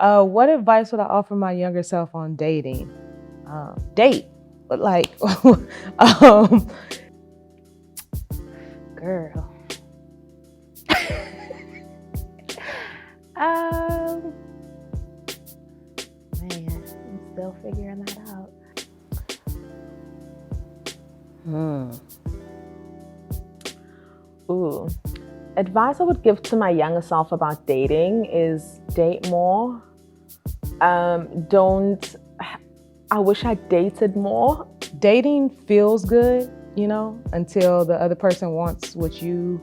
What advice would I offer my younger self on dating? Date, but like, Girl. Man, I'm still figuring that out. Ooh. Advice I would give to my younger self about dating is date more. I wish I dated more. Dating feels good, until the other person wants what you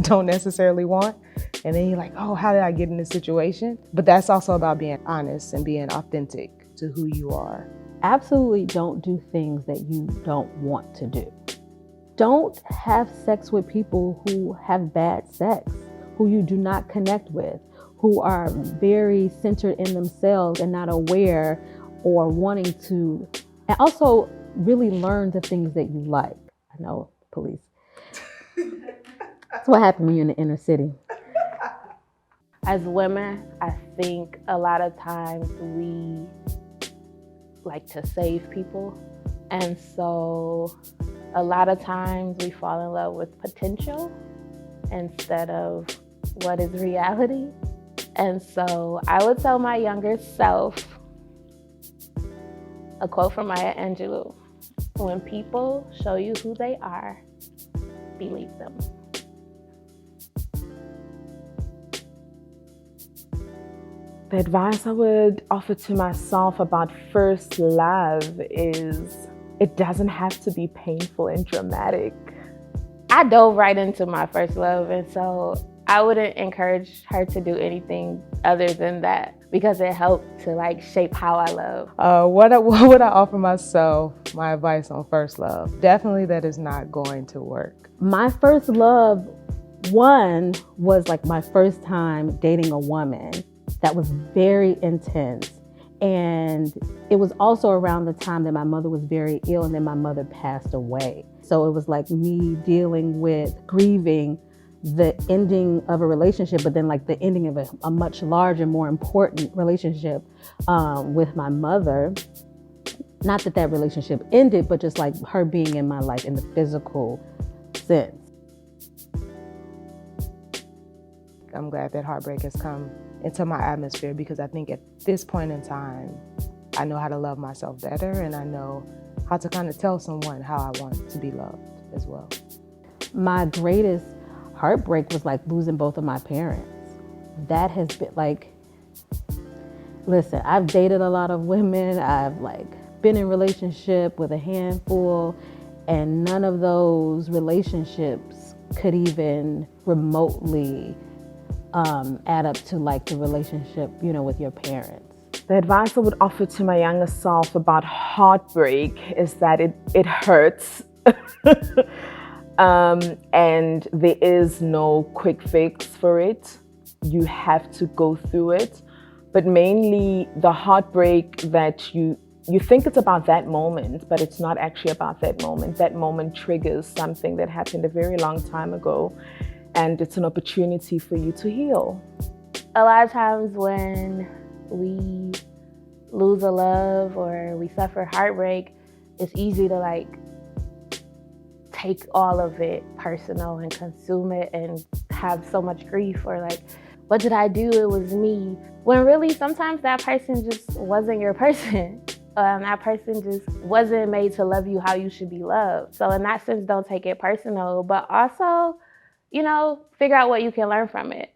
don't necessarily want. And then you're like, oh, how did I get in this situation? But that's also about being honest and being authentic to who you are. Absolutely don't do things that you don't want to do. Don't have sex with people who have bad sex, who you do not connect with, who are very centered in themselves and not aware or wanting to, and also really learn the things that you like. I know, police. That's what happened when you're in the inner city. As women, I think a lot of times we like to save people. And so a lot of times we fall in love with potential instead of what is reality. And so I would tell my younger self a quote from Maya Angelou: when people show you who they are, believe them. The advice I would offer to myself about first love is it doesn't have to be painful and dramatic. I dove right into my first love, and so I wouldn't encourage her to do anything other than that because it helped to shape how I love. What would I offer myself, my advice on first love? Definitely that is not going to work. My first love, one, was my first time dating a woman. That was very intense. And it was also around the time that my mother was very ill and then my mother passed away. So it was me dealing with grieving the ending of a relationship, but then the ending of a much larger, more important relationship with my mother. Not that relationship ended, but just her being in my life in the physical sense. I'm glad that heartbreak has come into my atmosphere because I think at this point in time, I know how to love myself better and I know how to kind of tell someone how I want to be loved as well. My greatest heartbreak was losing both of my parents. That has been listen, I've dated a lot of women. I've been in relationship with a handful, and none of those relationships could even remotely add up to the relationship, with your parents. The advice I would offer to my younger self about heartbreak is that it hurts. And there is no quick fix for it. You have to go through it. But mainly the heartbreak that you think it's about that moment, but it's not actually about that moment. That moment triggers something that happened a very long time ago. And it's an opportunity for you to heal. A lot of times when we lose a love or we suffer heartbreak, it's easy to take all of it personal and consume it and have so much grief or what did I do? It was me. When really sometimes that person just wasn't your person. That person just wasn't made to love you how you should be loved. So in that sense, don't take it personal, but also, figure out what you can learn from it.